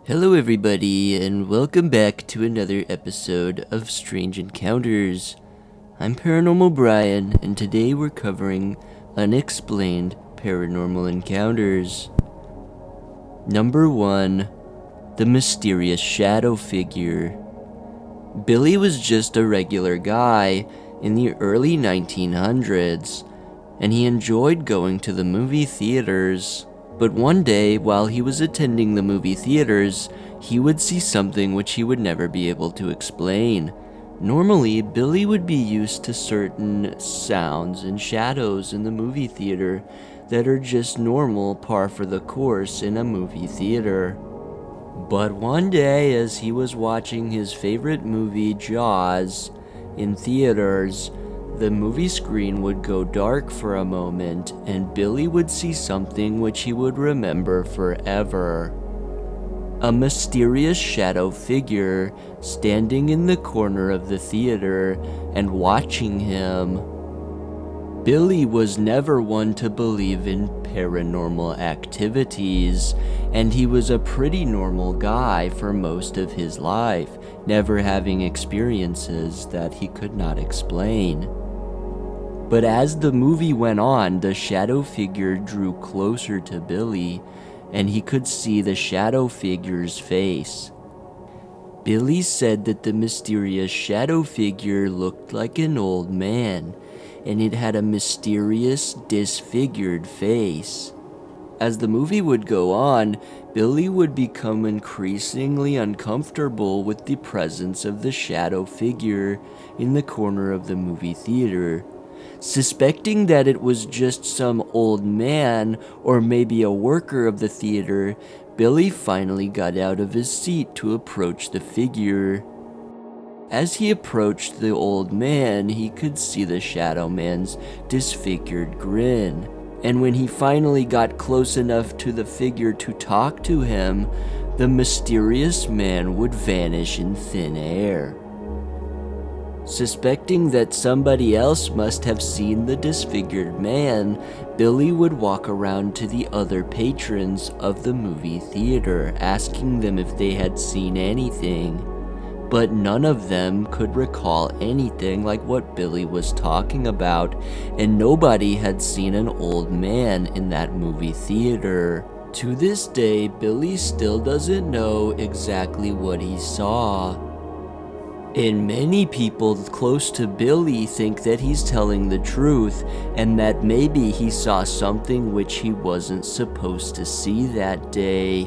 Hello everybody, and welcome back to another episode of Strange Encounters. I'm Paranormal Brian, and today we're covering unexplained paranormal encounters. Number 1. The mysterious shadow figure. Billy was just a regular guy in the early 1900s, and he enjoyed going to the movie theaters. But one day, while he was attending the movie theaters, he would see something which he would never be able to explain. Normally, Billy would be used to certain sounds and shadows in the movie theater that are just normal, par for the course in a movie theater. But one day, as he was watching his favorite movie, Jaws, in theaters, the movie screen would go dark for a moment, and Billy would see something which he would remember forever. A mysterious shadow figure standing in the corner of the theater and watching him. Billy was never one to believe in paranormal activities, and he was a pretty normal guy for most of his life, never having experiences that he could not explain. But as the movie went on, the shadow figure drew closer to Billy, and he could see the shadow figure's face. Billy said that the mysterious shadow figure looked like an old man, and it had a mysterious, disfigured face. As the movie would go on, Billy would become increasingly uncomfortable with the presence of the shadow figure in the corner of the movie theater. Suspecting that it was just some old man or maybe a worker of the theater, Billy finally got out of his seat to approach the figure. As he approached the old man, he could see the shadow man's disfigured grin. And when he finally got close enough to the figure to talk to him, the mysterious man would vanish in thin air. Suspecting that somebody else must have seen the disfigured man, Billy would walk around to the other patrons of the movie theater, asking them if they had seen anything. But none of them could recall anything like what Billy was talking about, and nobody had seen an old man in that movie theater. To this day, Billy still doesn't know exactly what he saw. And many people close to Billy think that he's telling the truth, and that maybe he saw something which he wasn't supposed to see that day.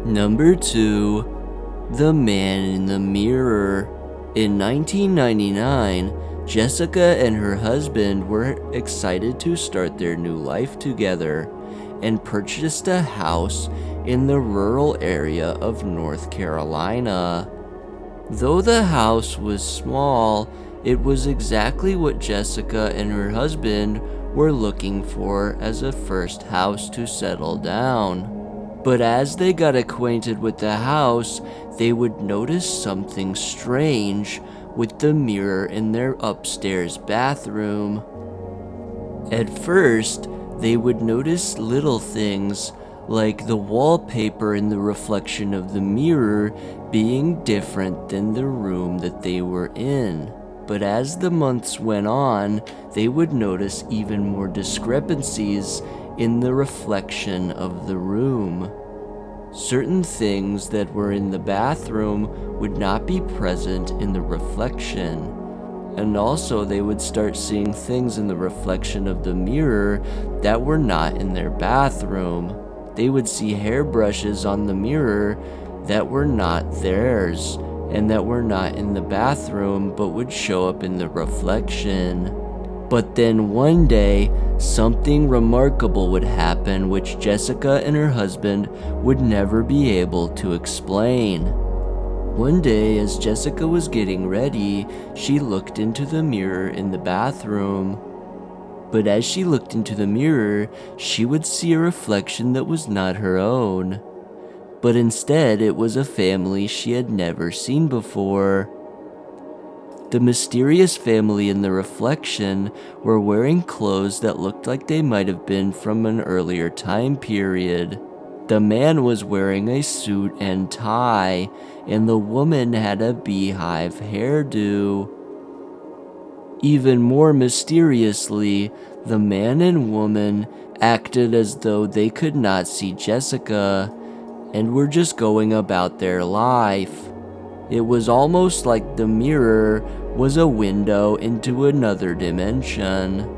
Number 2. The Man in the Mirror. In 1999, Jessica and her husband were excited to start their new life together and purchased a house in the rural area of North Carolina. Though the house was small, it was exactly what Jessica and her husband were looking for as a first house to settle down. But as they got acquainted with the house, they would notice something strange with the mirror in their upstairs bathroom. At first, they would notice little things like the wallpaper in the reflection of the mirror being different than the room that they were in. But as the months went on, they would notice even more discrepancies in the reflection of the room. Certain things that were in the bathroom would not be present in the reflection. And also they would start seeing things in the reflection of the mirror that were not in their bathroom. They would see hairbrushes on the mirror that were not theirs and that were not in the bathroom but would show up in the reflection. But then one day, something remarkable would happen which Jessica and her husband would never be able to explain. One day, as Jessica was getting ready, she looked into the mirror in the bathroom. But as she looked into the mirror, she would see a reflection that was not her own. But instead, it was a family she had never seen before. The mysterious family in the reflection were wearing clothes that looked like they might have been from an earlier time period. The man was wearing a suit and tie, and the woman had a beehive hairdo. Even more mysteriously, the man and woman acted as though they could not see Jessica and were just going about their life. It was almost like the mirror was a window into another dimension.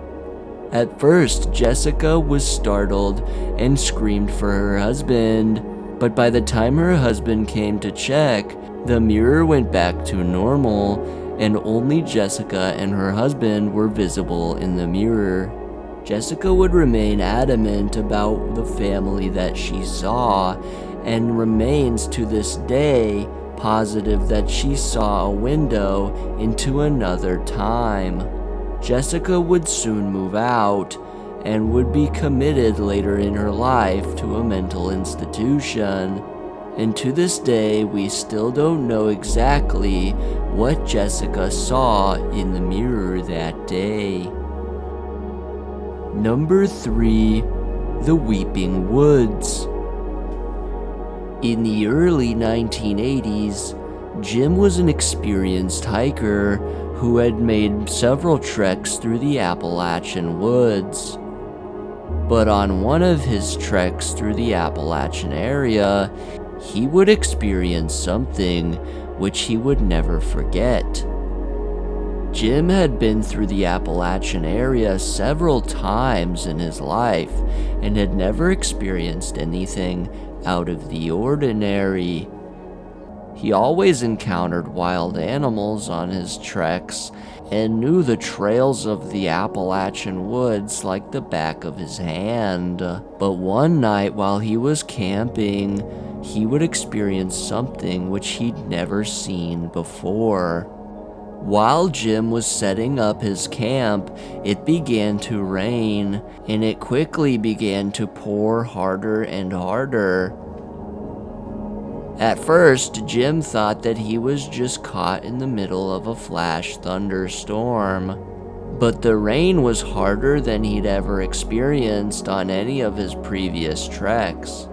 At first, Jessica was startled and screamed for her husband, but by the time her husband came to check, the mirror went back to normal, and only Jessica and her husband were visible in the mirror. Jessica would remain adamant about the family that she saw, and remains to this day positive that she saw a window into another time. Jessica would soon move out and would be committed later in her life to a mental institution. And to this day, we still don't know exactly what Jessica saw in the mirror that day. Number 3. The Weeping Woods. In the early 1980s, Jim was an experienced hiker who had made several treks through the Appalachian woods. But on one of his treks through the Appalachian area, he would experience something which he would never forget. Jim had been through the Appalachian area several times in his life and had never experienced anything out of the ordinary. He always encountered wild animals on his treks and knew the trails of the Appalachian woods like the back of his hand. But one night while he was camping, he would experience something which he'd never seen before. While Jim was setting up his camp, it began to rain, and it quickly began to pour harder and harder. At first, Jim thought that he was just caught in the middle of a flash thunderstorm. But the rain was harder than he'd ever experienced on any of his previous treks.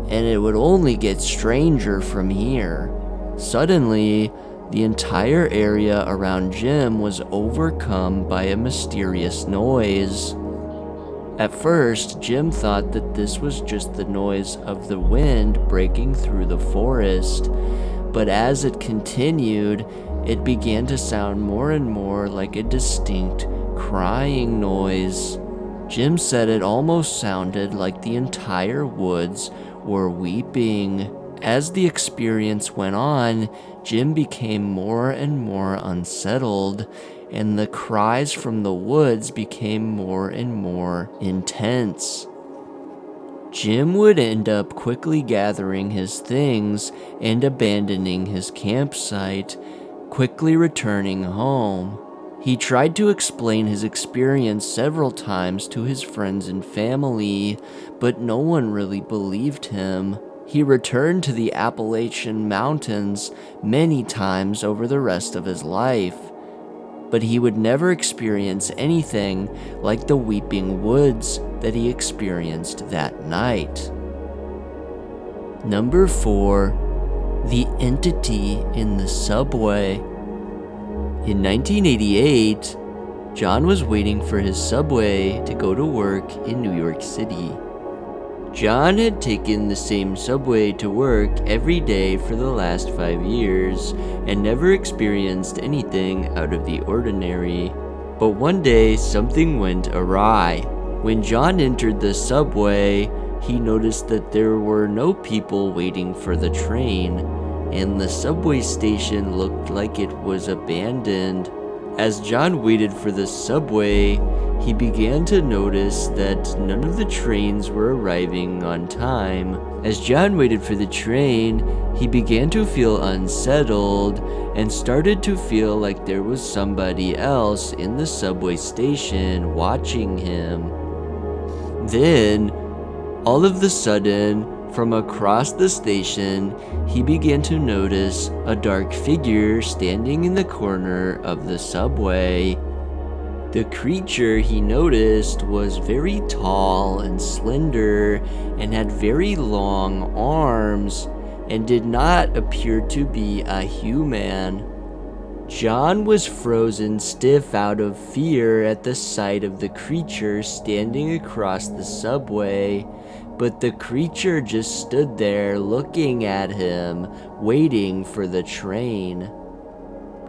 And it would only get stranger from here. Suddenly, the entire area around Jim was overcome by a mysterious noise. At first, Jim thought that this was just the noise of the wind breaking through the forest, but as it continued, it began to sound more and more like a distinct crying noise. Jim said it almost sounded like the entire woods were weeping. As the experience went on, Jim became more and more unsettled, and the cries from the woods became more and more intense. Jim would end up quickly gathering his things and abandoning his campsite, quickly returning home. He tried to explain his experience several times to his friends and family, but no one really believed him. He returned to the Appalachian Mountains many times over the rest of his life, but he would never experience anything like the weeping woods that he experienced that night. Number 4. The Entity in the Subway. In 1988, John was waiting for his subway to go to work in New York City. John had taken the same subway to work every day for the last 5 years and never experienced anything out of the ordinary. But one day, something went awry. When John entered the subway, he noticed that there were no people waiting for the train, and the subway station looked like it was abandoned. As John waited for the subway, he began to notice that none of the trains were arriving on time. As John waited for the train, he began to feel unsettled and started to feel like there was somebody else in the subway station watching him. Then, all of a sudden, from across the station, he began to notice a dark figure standing in the corner of the subway. The creature he noticed was very tall and slender and had very long arms and did not appear to be a human. John was frozen stiff out of fear at the sight of the creature standing across the subway, but the creature just stood there looking at him, waiting for the train.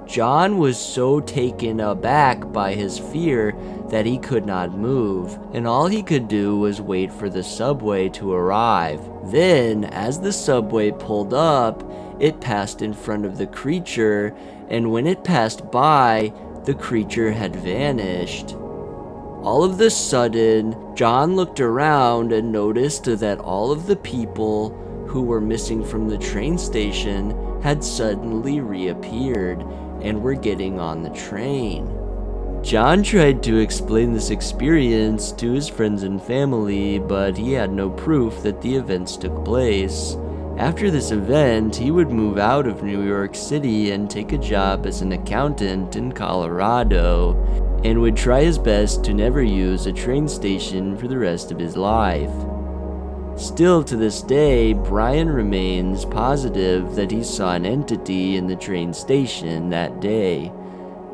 John was so taken aback by his fear that he could not move, and all he could do was wait for the subway to arrive. Then, as the subway pulled up, it passed in front of the creature, and when it passed by, the creature had vanished. All of a sudden, John looked around and noticed that all of the people who were missing from the train station had suddenly reappeared and were getting on the train. John tried to explain this experience to his friends and family, but he had no proof that the events took place. After this event, he would move out of New York City and take a job as an accountant in Colorado, and would try his best to never use a train station for the rest of his life. Still to this day, Brian remains positive that he saw an entity in the train station that day,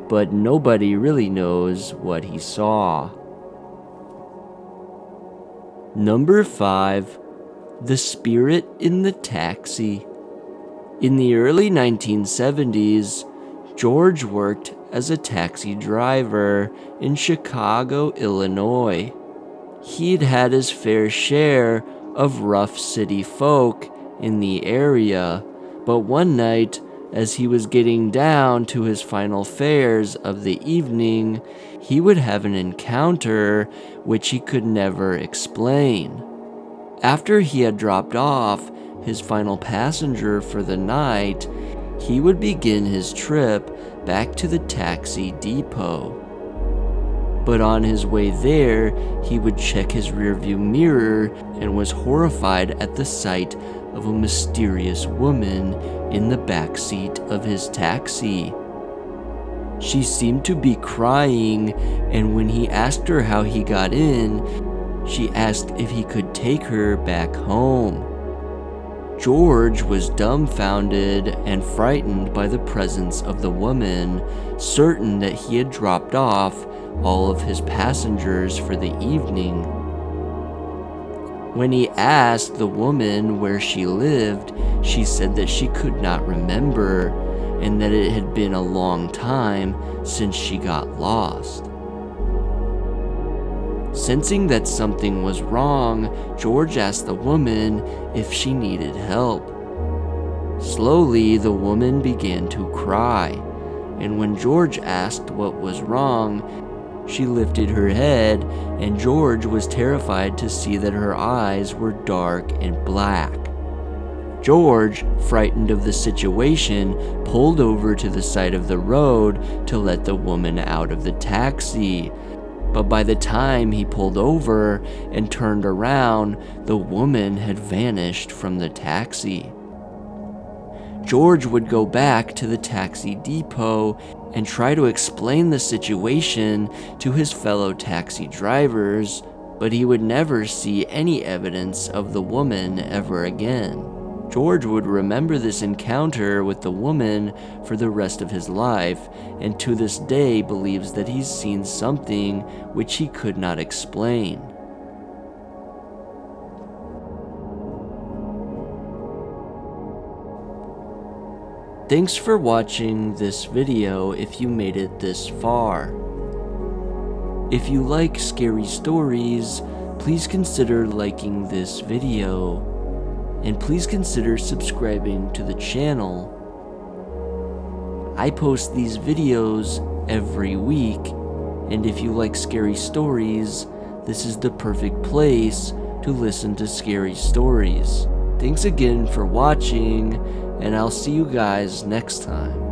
but nobody really knows what he saw. Number 5. The Spirit in the Taxi. In the early 1970s, George worked as a taxi driver in Chicago, Illinois. He'd had his fair share of rough city folk in the area, but one night, as he was getting down to his final fares of the evening, he would have an encounter which he could never explain. After he had dropped off his final passenger for the night, he would begin his trip back to the taxi depot. But on his way there, he would check his rearview mirror and was horrified at the sight of a mysterious woman in the back seat of his taxi. She seemed to be crying, and when he asked her how he got in, she asked if he could take her back home. George was dumbfounded and frightened by the presence of the woman, certain that he had dropped off all of his passengers for the evening. When he asked the woman where she lived, she said that she could not remember and that it had been a long time since she got lost. Sensing that something was wrong, George asked the woman if she needed help. Slowly, the woman began to cry, and when George asked what was wrong, she lifted her head, and George was terrified to see that her eyes were dark and black. George, frightened of the situation, pulled over to the side of the road to let the woman out of the taxi. But by the time he pulled over and turned around, the woman had vanished from the taxi. George would go back to the taxi depot and try to explain the situation to his fellow taxi drivers, but he would never see any evidence of the woman ever again. George would remember this encounter with the woman for the rest of his life, and to this day believes that he's seen something which he could not explain. Thanks for watching this video if you made it this far. If you like scary stories, please consider liking this video, and please consider subscribing to the channel. I post these videos every week, and if you like scary stories, this is the perfect place to listen to scary stories. Thanks again for watching, and I'll see you guys next time.